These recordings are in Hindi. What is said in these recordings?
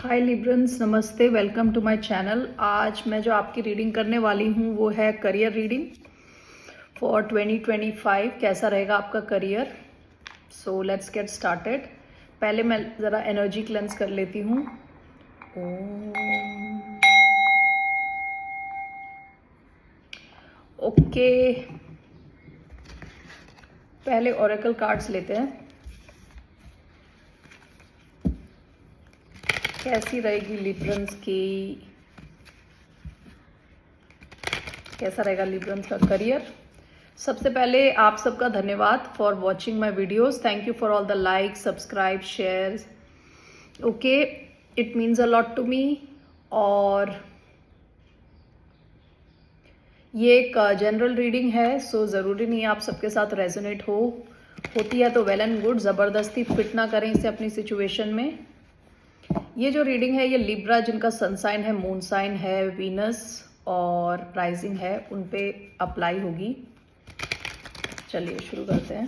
हाय लिब्रंस, नमस्ते, वेलकम टू माय चैनल। आज मैं जो आपकी रीडिंग करने वाली हूँ वो है करियर रीडिंग फॉर 2025। कैसा रहेगा आपका career? So let's get started. पहले मैं ज़रा एनर्जी क्लेंस कर लेती हूँ। ओके, पहले ओरेकल कार्ड्स लेते हैं। कैसी रहेगी लिब्रंस की, कैसा रहेगा लिब्रंस का करियर? सबसे पहले आप सबका धन्यवाद for watching my videos. Thank you for all the like, subscribe, shares. Okay, it means a lot to me. और ये एक जनरल रीडिंग है, सो ज़रूरी नहीं आप सबके साथ रेजोनेट होती है तो वेल एंड गुड। ज़बरदस्ती फिट ना करें इसे अपनी सिचुएशन में। ये जो रीडिंग है ये लिब्रा जिनका सन साइन है, मून साइन है, वीनस और राइजिंग है, उन पे अप्लाई होगी। चलिए शुरू करते हैं।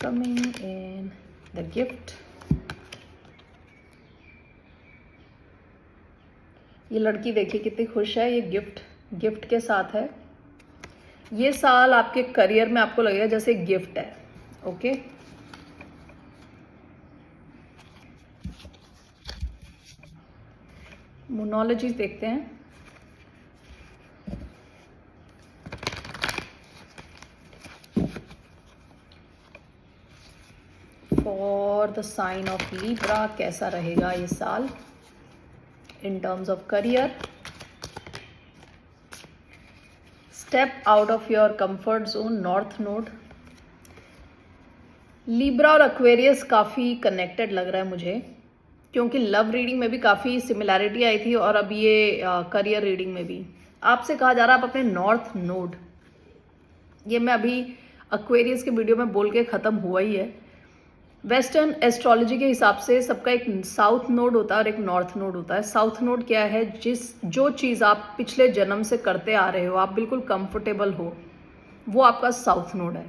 Coming in the gift. ये लड़की देखिए कितनी खुश है, ये गिफ्ट के साथ है। ये साल आपके करियर में आपको लगेगा जैसे गिफ्ट है। ओके, मोनोलॉजीज देखते हैं। For the sign of Libra, कैसा रहेगा ये साल in terms of career? Step out of your comfort zone, north node. Libra और एक्वेरियस काफ़ी कनेक्टेड लग रहा है मुझे, क्योंकि लव रीडिंग में भी काफ़ी सिमिलैरिटी आई थी और अब ये करियर रीडिंग में भी आपसे कहा जा रहा है आप अपने नॉर्थ नोड। ये मैं अभी एक्वेरियस के वीडियो में बोल के ख़त्म हुआ ही है। वेस्टर्न एस्ट्रोलॉजी के हिसाब से सबका एक साउथ नोड होता है और एक नॉर्थ नोड होता है। साउथ नोड क्या है? जो चीज़ आप पिछले जन्म से करते आ रहे हो, आप बिल्कुल कंफर्टेबल हो, वो आपका साउथ नोड है।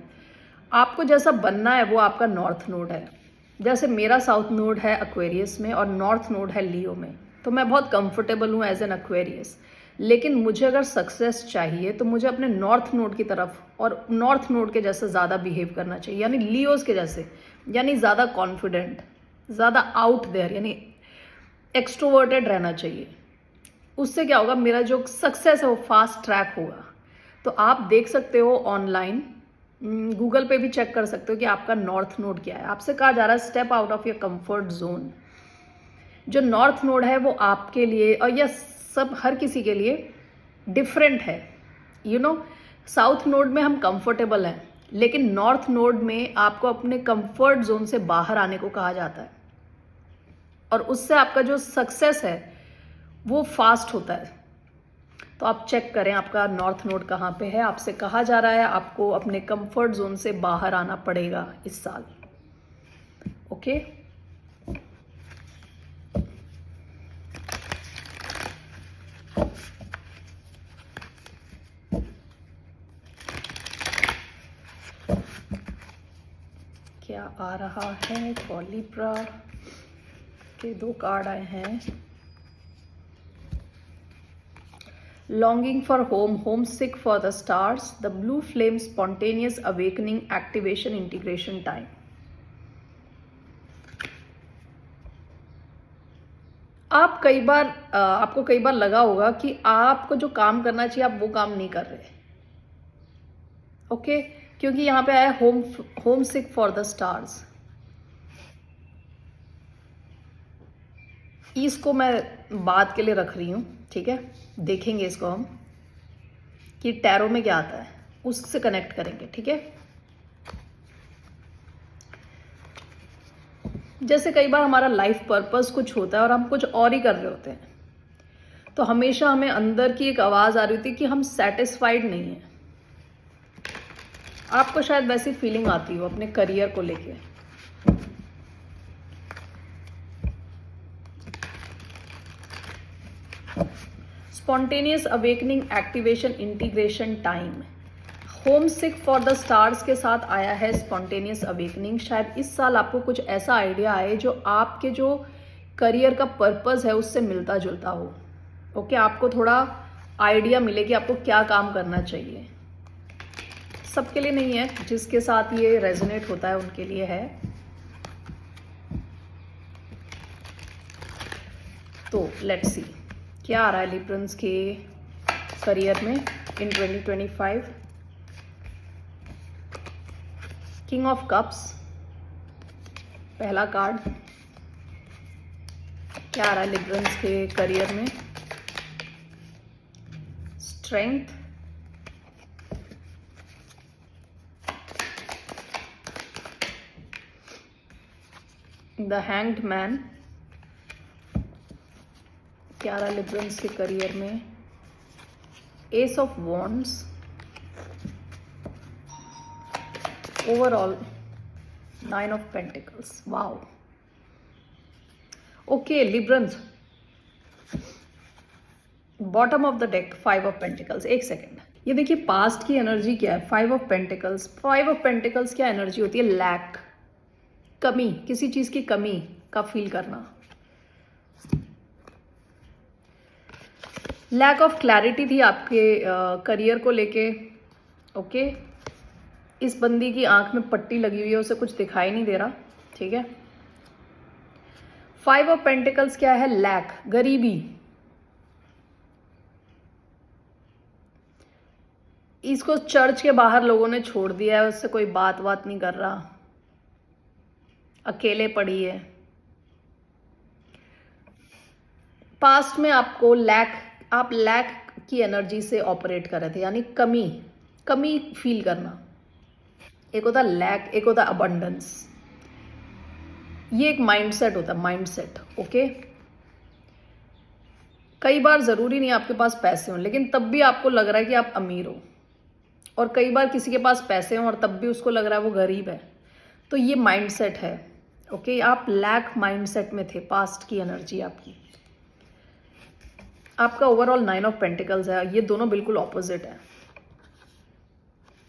आपको जैसा बनना है वो आपका नॉर्थ नोड है। जैसे मेरा साउथ नोड है एक्वेरियस में और नॉर्थ नोड है लियो में, तो मैं बहुत कंफर्टेबल हूँ एज एन एक्वेरियस। लेकिन मुझे अगर सक्सेस चाहिए तो मुझे अपने नॉर्थ नोड की तरफ और नॉर्थ नोड के जैसे ज़्यादा बिहेव करना चाहिए, यानी लियोस के जैसे, यानी ज़्यादा कॉन्फिडेंट, ज़्यादा आउट देयर, यानी एक्सट्रोवर्टेड रहना चाहिए। उससे क्या होगा, मेरा जो सक्सेस है वो फास्ट ट्रैक होगा। तो आप देख सकते हो ऑनलाइन, गूगल पे भी चेक कर सकते हो कि आपका नॉर्थ नोड क्या है। आपसे कहा जा रहा है step out of your comfort zone. जो नॉर्थ नोड है वो आपके लिए और यह सब हर किसी के लिए डिफरेंट है। साउथ नोड में हम कंफर्टेबल हैं, लेकिन नॉर्थ नोड में आपको अपने कंफर्ट जोन से बाहर आने को कहा जाता है और उससे आपका जो सक्सेस है वो फास्ट होता है। तो आप चेक करें आपका नॉर्थ नोड कहाँ पे है। आपसे कहा जा रहा है आपको अपने कंफर्ट जोन से बाहर आना पड़ेगा इस साल। ओके, क्या आ रहा है फॉर लिब्रा के? 2 कार्ड आए हैं। Longing for home, home sick for the stars, the blue flame, spontaneous awakening, activation, integration time. आपको कई बार लगा होगा कि आपको जो काम करना चाहिए आप वो काम नहीं कर रहे। ओके, क्योंकि यहाँ पे आया home sick for the stars. इसको मैं बात के लिए रख रही हूँ, ठीक है? देखेंगे इसको हम कि टैरो में क्या आता है, उससे कनेक्ट करेंगे, ठीक है? जैसे कई बार हमारा लाइफ पर्पस कुछ होता है और हम कुछ और ही कर रहे होते हैं, तो हमेशा हमें अंदर की एक आवाज़ आ रही होती है कि हम सेटिस्फाइड नहीं हैं। आपको शायद वैसी फीलिंग आती हो अपने करियर को लेके। Spontaneous awakening, activation, integration time. Home sick for the stars के साथ आया है स्पॉन्टेनियस अवेकनिंग। शायद इस साल आपको कुछ ऐसा आइडिया आए जो आपके जो करियर का पर्पस है उससे मिलता जुलता हो। ओके, आपको थोड़ा आइडिया मिले कि आपको क्या काम करना चाहिए। सबके लिए नहीं है, जिसके साथ ये रेजोनेट होता है उनके लिए है। तो लेट्स सी क्या आ रहा है लिब्रन्स के करियर में इन 2025। किंग ऑफ कप्स पहला कार्ड, क्या आ रहा है लिब्रन्स के करियर में। स्ट्रेंथ, द हैंग्ड मैन, क्या आ रहा है लिब्रन्स के करियर में। Ace of wands, overall 9 of pentacles. Wow, okay Librans, bottom of the deck 5 of pentacles. एक सेकेंड, ये देखिए पास्ट की एनर्जी क्या है। 5 ऑफ पेंटिकल्स, 5 ऑफ पेंटिकल्स क्या एनर्जी होती है। लैक, कमी, किसी चीज की कमी का फील करना। लैक ऑफ क्लैरिटी थी आपके करियर को लेके। ओके, इस बंदी की आंख में पट्टी लगी हुई है, उसे कुछ दिखाई नहीं दे रहा। ठीक है, 5 ऑफ पेंटिकल्स क्या है। लैक, गरीबी। इसको चर्च के बाहर लोगों ने छोड़ दिया है, उससे कोई बात नहीं कर रहा, अकेले पड़ी है। पास्ट में आपको आप लैक की एनर्जी से ऑपरेट कर रहे थे, यानी कमी फील करना। एक होता लैक, एक होता अबंडेंस। ये एक माइंडसेट होता है, माइंडसेट। ओके, कई बार जरूरी नहीं आपके पास पैसे हों, लेकिन तब भी आपको लग रहा है कि आप अमीर हो। और कई बार किसी के पास पैसे हों और तब भी उसको लग रहा है वो गरीब है। तो ये माइंडसेट है। ओके, आप लैक माइंडसेट में थे, पास्ट की एनर्जी आपकी। आपका ओवरऑल 9 ऑफ पेंटिकल्स है। ये दोनों बिल्कुल ऑपोजिट है।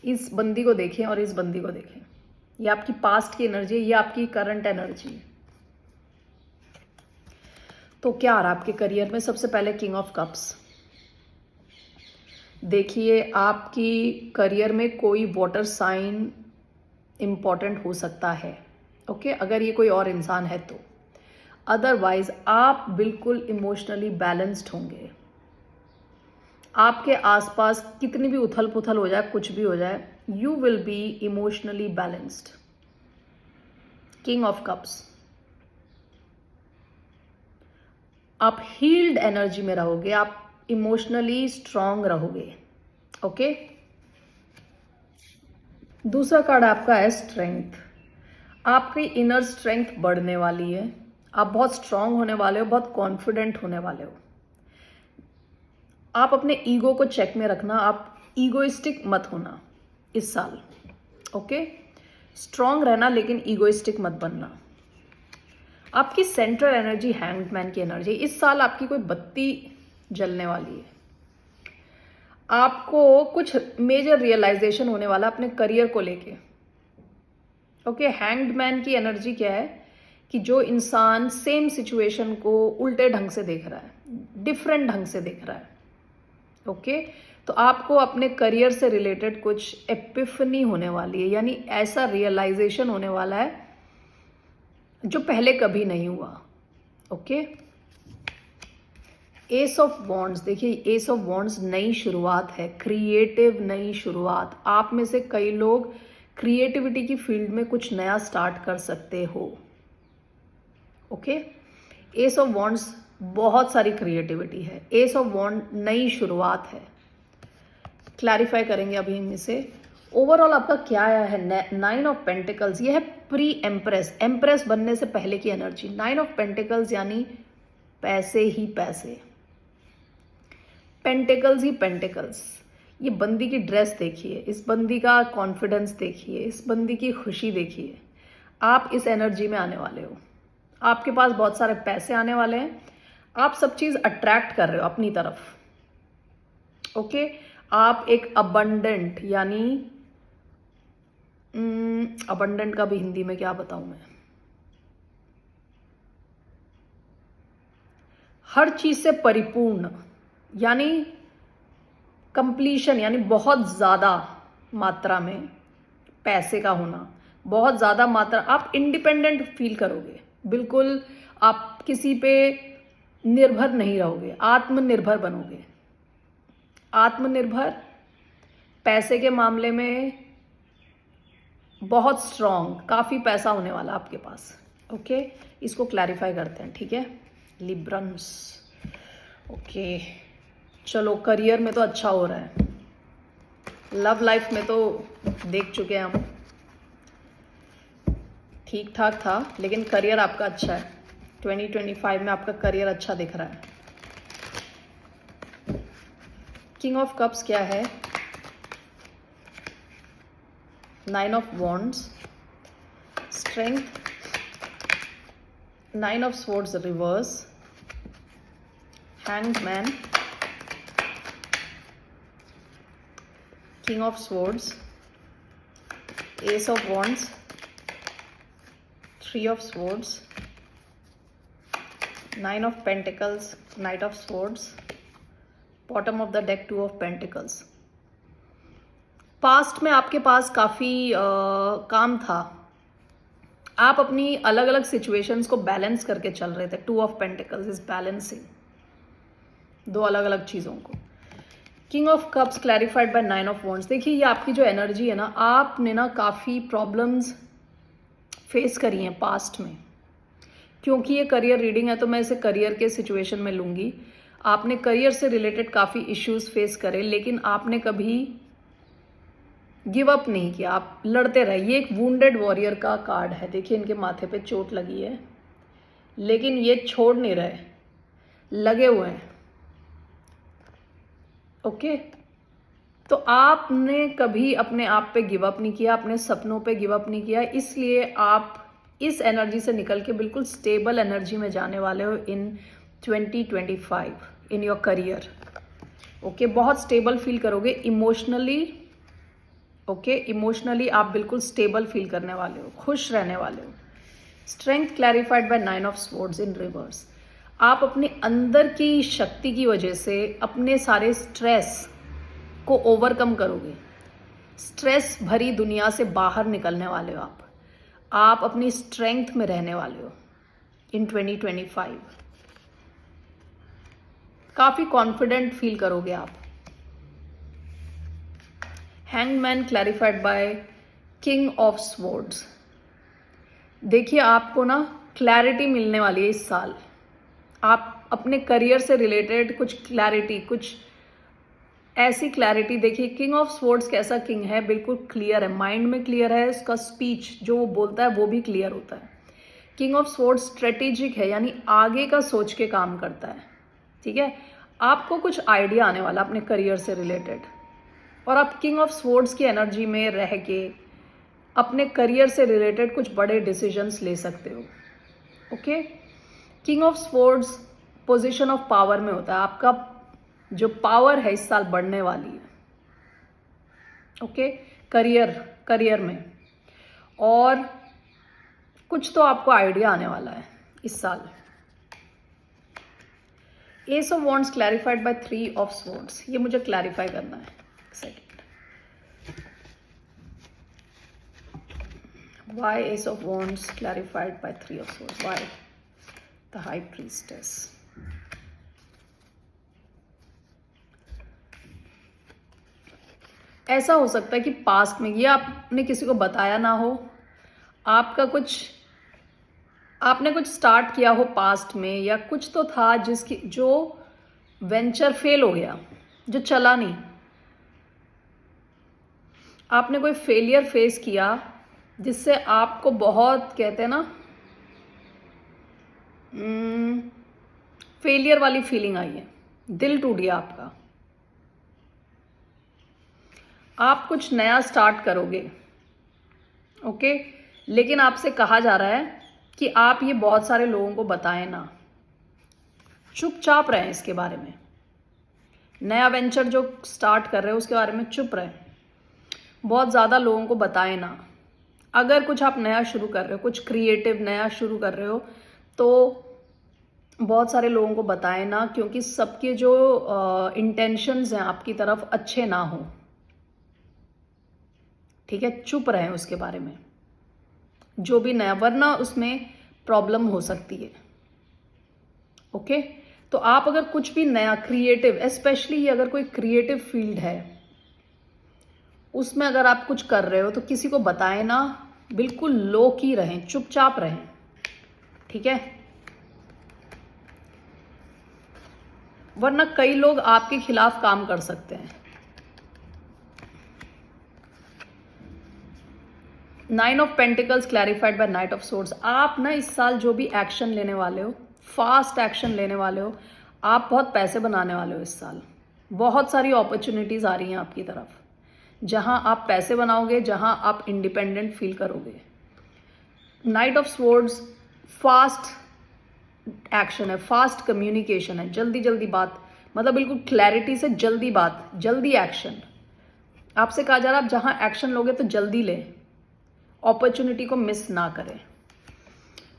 इस बंदी को देखें और इस बंदी को देखें। ये आपकी पास्ट की एनर्जी है, ये आपकी करंट एनर्जी है। तो क्या आ रहा है आपके करियर में। सबसे पहले किंग ऑफ कप्स। देखिए आपकी करियर में कोई वाटर साइन इंपॉर्टेंट हो सकता है। ओके, अगर ये कोई और इंसान है तो। अदरवाइज आप बिल्कुल इमोशनली बैलेंस्ड होंगे। आपके आसपास कितनी भी उथल पुथल हो जाए, कुछ भी हो जाए, you will be emotionally balanced. King of cups, आप हील्ड एनर्जी में रहोगे, आप इमोशनली स्ट्रांग रहोगे। ओके, दूसरा कार्ड आपका है स्ट्रेंथ। आपकी इनर स्ट्रेंथ बढ़ने वाली है। आप बहुत स्ट्रांग होने वाले हो, बहुत कॉन्फिडेंट होने वाले हो। आप अपने ईगो को चेक में रखना, आप ईगोइस्टिक मत होना इस साल। ओके, स्ट्रांग रहना लेकिन ईगोइस्टिक मत बनना। आपकी सेंट्रल एनर्जी हैंग्ड मैन की एनर्जी। इस साल आपकी कोई बत्ती जलने वाली है। आपको कुछ मेजर रियलाइजेशन होने वाला अपने करियर को लेके। ओके, हैंग्ड मैन की एनर्जी क्या है कि जो इंसान सेम सिचुएशन को उल्टे ढंग से देख रहा है, डिफरेंट ढंग से देख रहा है। ओके, तो आपको अपने करियर से रिलेटेड कुछ एपिफनी होने वाली है, यानी ऐसा रियलाइजेशन होने वाला है जो पहले कभी नहीं हुआ। Okay, S of wands. देखिए एस ऑफ वॉन्ड्स नई शुरुआत है, क्रिएटिव नई शुरुआत। आप में से कई लोग क्रिएटिविटी की फील्ड में कुछ नया स्टार्ट कर सकते हो। ओके, एस ऑफ वॉन्ड्स बहुत सारी क्रिएटिविटी है। एस ऑफ वॉन्ड नई शुरुआत है। क्लैरिफाई करेंगे अभी इनमें से। ओवरऑल आपका क्या आया है। 9 ऑफ पेंटिकल्स, ये है प्री एम्प्रेस, एम्प्रेस बनने से पहले की एनर्जी। 9 ऑफ पेंटिकल्स यानी पैसे ही पैसे, पेंटिकल्स ही पेंटिकल्स। ये बंदी की ड्रेस देखिए, इस बंदी का कॉन्फिडेंस देखिए, इस बंदी की खुशी देखिए। आप इस एनर्जी में आने वाले हो। आपके पास बहुत सारे पैसे आने वाले हैं। आप सब चीज अट्रैक्ट कर रहे हो अपनी तरफ। ओके, आप एक अबंडेंट, यानी अबंडेंट का भी हिंदी में क्या बताऊं मैं। हर चीज से परिपूर्ण, यानी कंप्लीशन, यानी बहुत ज्यादा मात्रा में पैसे का होना, बहुत ज्यादा मात्रा, आप इंडिपेंडेंट फील करोगे, बिल्कुल आप किसी पे निर्भर नहीं रहोगे, आत्मनिर्भर बनोगे। आत्मनिर्भर, पैसे के मामले में बहुत स्ट्रांग, काफी पैसा होने वाला आपके पास। ओके, इसको क्लैरिफाई करते हैं, ठीक है। लिब्रंस, ओके चलो, करियर में तो अच्छा हो रहा है, लव लाइफ में तो देख चुके हैं हम, ठीक ठाक था, लेकिन करियर आपका अच्छा है। 2025 में आपका करियर अच्छा दिख रहा है। किंग ऑफ कप्स क्या है? 9 of wands, strength, 9 of swords reverse, hanged man, king of swords, S of wands, 3 of swords, 9 of pentacles, night of swords, bottom of the deck 2 of pentacles. Past में आपके पास काफ़ी काम था, आप अपनी अलग अलग सिचुएशंस को बैलेंस करके चल रहे थे। 2 ऑफ पेंटिकल्स इज बैलेंसिंग दो अलग अलग चीज़ों को। King of cups clarified by 9 of wands. देखिए, ये आपकी जो एनर्जी है ना, आपने ना काफ़ी प्रॉब्लम्स फेस करी हैं पास्ट में। क्योंकि ये करियर रीडिंग है तो मैं इसे करियर के सिचुएशन में लूँगी। आपने करियर से रिलेटेड काफ़ी इश्यूज फेस करे, लेकिन आपने कभी गिव अप नहीं किया, आप लड़ते रहे। ये एक वुंडेड वॉरियर का कार्ड है, देखिए इनके माथे पे चोट लगी है, लेकिन ये छोड़ नहीं रहे, लगे हुए हैं। ओके, तो आपने कभी अपने आप पे गिव अप नहीं किया, अपने सपनों पे गिव अप नहीं किया, इसलिए आप इस एनर्जी से निकल के बिल्कुल स्टेबल एनर्जी में जाने वाले हो इन 2025 इन योर करियर। ओके, बहुत स्टेबल फील करोगे इमोशनली। ओके, इमोशनली आप बिल्कुल स्टेबल फील करने वाले हो, खुश रहने वाले हो। Strength clarified by 9 of swords in reverse. आप अपने अंदर की शक्ति की वजह से अपने सारे स्ट्रेस को ओवरकम करोगे। स्ट्रेस भरी दुनिया से बाहर निकलने वाले हो आप अपनी स्ट्रेंथ में रहने वाले हो इन 2025। काफी कॉन्फिडेंट फील करोगे आप। Hangman clarified by king of swords. देखिए, आपको ना क्लैरिटी मिलने वाली है इस साल। आप अपने करियर से रिलेटेड कुछ क्लैरिटी, कुछ ऐसी क्लैरिटी, देखिए किंग ऑफ स्वॉर्ड्स कैसा किंग है, बिल्कुल क्लियर है, माइंड में क्लियर है, उसका स्पीच जो वो बोलता है वो भी क्लियर होता है। किंग ऑफ स्वॉर्ड्स स्ट्रेटेजिक है, यानी आगे का सोच के काम करता है। ठीक है, आपको कुछ आइडिया आने वाला अपने करियर से रिलेटेड, और आप किंग ऑफ स्वॉर्ड्स की एनर्जी में रह के अपने करियर से रिलेटेड कुछ बड़े डिसीजंस ले सकते हो। Okay, king of swords position of power में होता है, आपका जो पावर है इस साल बढ़ने वाली है। ओके, करियर में, और कुछ तो आपको आइडिया आने वाला है इस साल। Ace of wands clarified by 3 of swords. ये मुझे क्लैरिफाई करना है, second. Why Ace of Wands clarified by 3 of Swords? Why? The High Priestess. ऐसा हो सकता है कि पास्ट में ये आपने किसी को बताया ना हो, आपने कुछ स्टार्ट किया हो पास्ट में, या कुछ तो था जो वेंचर फेल हो गया, जो चला नहीं। आपने कोई फेलियर फेस किया जिससे आपको बहुत, कहते हैं ना, फेलियर वाली फीलिंग आई है, दिल टूट गया आपका। आप कुछ नया स्टार्ट करोगे। ओके, लेकिन आपसे कहा जा रहा है कि आप ये बहुत सारे लोगों को बताएं ना, चुपचाप रहें इसके बारे में। नया वेंचर जो स्टार्ट कर रहे हो उसके बारे में चुप रहें, बहुत ज़्यादा लोगों को बताएं ना। अगर कुछ आप नया शुरू कर रहे हो, कुछ क्रिएटिव नया शुरू कर रहे हो, तो बहुत सारे लोगों को बताएं ना, क्योंकि सबके जो इंटेंशंस हैं आपकी तरफ अच्छे ना हो, ठीक है। चुप रहें उसके बारे में, जो भी नया, वरना उसमें प्रॉब्लम हो सकती है। ओके, तो आप अगर कुछ भी नया क्रिएटिव, स्पेशली अगर कोई क्रिएटिव फील्ड है उसमें अगर आप कुछ कर रहे हो तो किसी को बताएं ना, बिल्कुल लो की रहें, चुपचाप रहें, ठीक है। वरना कई लोग आपके खिलाफ काम कर सकते हैं। 9 of pentacles clarified by knight of swords. आप ना इस साल जो भी एक्शन लेने वाले हो, फास्ट एक्शन लेने वाले हो, आप बहुत पैसे बनाने वाले हो इस साल। बहुत सारी अपॉर्चुनिटीज आ रही हैं आपकी तरफ, जहां आप पैसे बनाओगे, जहां आप इंडिपेंडेंट फील करोगे। Night of swords fast action है, फास्ट कम्युनिकेशन है, जल्दी जल्दी बात, मतलब बिल्कुल क्लैरिटी से जल्दी बात, जल्दी एक्शन। आपसे कहा जा रहा है आप जहां एक्शन लोगे तो जल्दी लें, अपॉर्चुनिटी को मिस ना करें।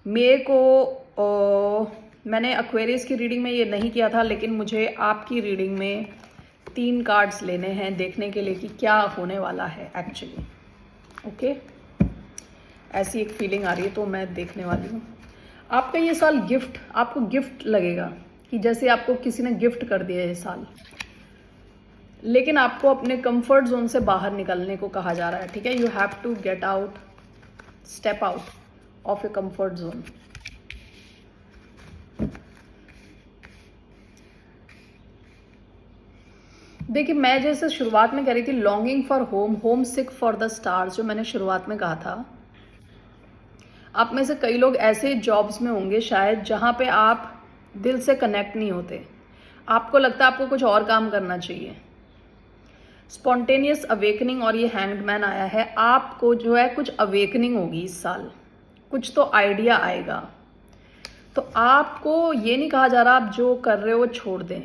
मेरे को मैंने एक्वेरियस की रीडिंग में ये नहीं किया था, लेकिन मुझे आपकी रीडिंग में 3 कार्ड्स लेने हैं देखने के लिए कि क्या होने वाला है एक्चुअली। ओके, ऐसी एक फीलिंग आ रही है तो मैं देखने वाली हूँ। आपका ये साल गिफ्ट, आपको गिफ्ट लगेगा कि जैसे आपको किसी ने गिफ्ट कर दिया ये साल, लेकिन आपको अपने कंफर्ट जोन से बाहर निकलने को कहा जा रहा है, ठीक है। You have to get out, step out of a comfort zone. देखिए, मैं जैसे शुरुआत में कह रही थी longing for home, home sick for the stars, जो मैंने शुरुआत में कहा था, आप में से कई लोग ऐसे जॉब्स में होंगे शायद जहां पे आप दिल से कनेक्ट नहीं होते, आपको लगता है आपको कुछ और काम करना चाहिए। स्पॉन्टेनियस अवेकनिंग, और ये हैंग्ड मैन आया है, आपको जो है कुछ अवेकनिंग होगी इस साल, कुछ तो आइडिया आएगा। तो आपको ये नहीं कहा जा रहा आप जो कर रहे हो वो छोड़ दें,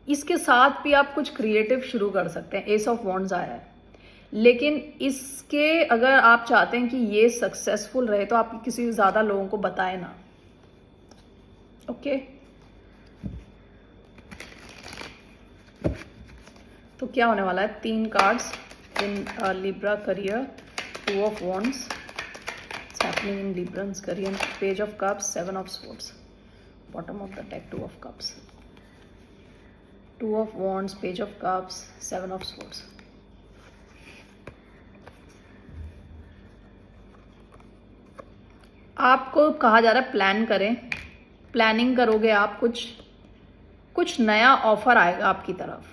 इसके साथ भी आप कुछ क्रिएटिव शुरू कर सकते हैं। एस ऑफ वॉन्ड्स आया है, लेकिन इसके अगर आप चाहते हैं कि ये सक्सेसफुल रहे तो आप किसी ज़्यादा लोगों को बताएं ना। ओके, तो क्या होने वाला है? 3 cards in Libra career, 2 of wands, it's happening in Librans career, page of cups, 7 of swords, bottom of the deck 2 of cups, 2 of wands, page of cups, 7 of swords. आपको कहा जा रहा है प्लान करें, प्लानिंग करोगे आप, कुछ नया ऑफर आएगा आपकी तरफ,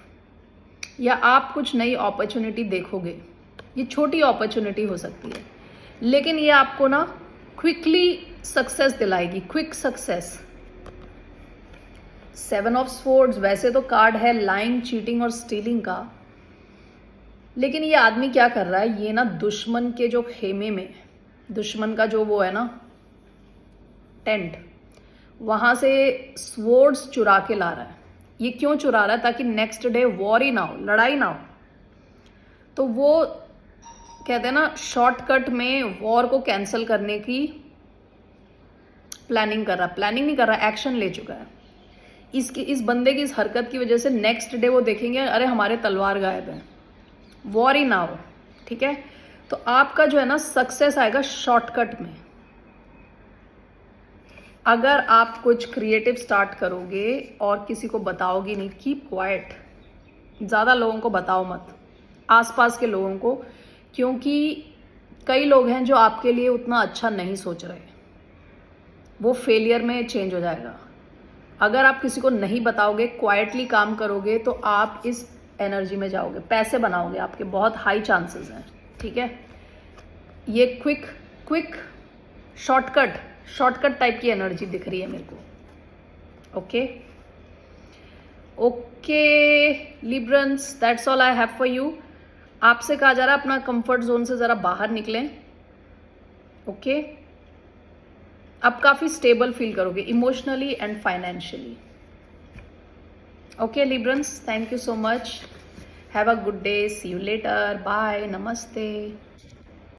या आप कुछ नई अपॉर्चुनिटी देखोगे। ये छोटी अपॉर्चुनिटी हो सकती है, लेकिन ये आपको ना क्विकली सक्सेस दिलाएगी, क्विक सक्सेस। 7 ऑफ स्वॉर्ड्स वैसे तो कार्ड है लाइंग, चीटिंग और स्टीलिंग का, लेकिन ये आदमी क्या कर रहा है, ये ना दुश्मन के जो खेमे में, दुश्मन का जो वो है ना टेंट, वहां से स्वॉर्ड्स चुरा के ला रहा है। ये क्यों चुरा रहा है? ताकि नेक्स्ट डे वॉर ही ना हो, लड़ाई ना हो। तो वो कहते हैं ना शॉर्टकट में वॉर को कैंसिल करने की प्लानिंग कर रहा है। प्लानिंग नहीं कर रहा, एक्शन ले चुका है। इस बंदे की इस हरकत की वजह से नेक्स्ट डे वो देखेंगे अरे हमारे तलवार गायब है, वॉर ही ना हो, ठीक है। तो आपका जो है ना सक्सेस आएगा शॉर्टकट में। अगर आप कुछ क्रिएटिव स्टार्ट करोगे और किसी को बताओगी नहीं, कीप क्वाइट, ज़्यादा लोगों को बताओ मत, आसपास के लोगों को, क्योंकि कई लोग हैं जो आपके लिए उतना अच्छा नहीं सोच रहे, वो फेलियर में चेंज हो जाएगा। अगर आप किसी को नहीं बताओगे, क्वाइटली काम करोगे, तो आप इस एनर्जी में जाओगे, पैसे बनाओगे, आपके बहुत हाई चांसेस हैं, ठीक है। ये क्विक शॉर्टकट टाइप की एनर्जी दिख रही है मेरे को। Okay Librans, that's all I have for you. आपसे कहा जा रहा है अपना कंफर्ट जोन से जरा बाहर निकलें। ओके, अब काफी स्टेबल फील करोगे emotionally and financially. Okay Librans, thank you so much, have a good day, see you later, bye, नमस्ते।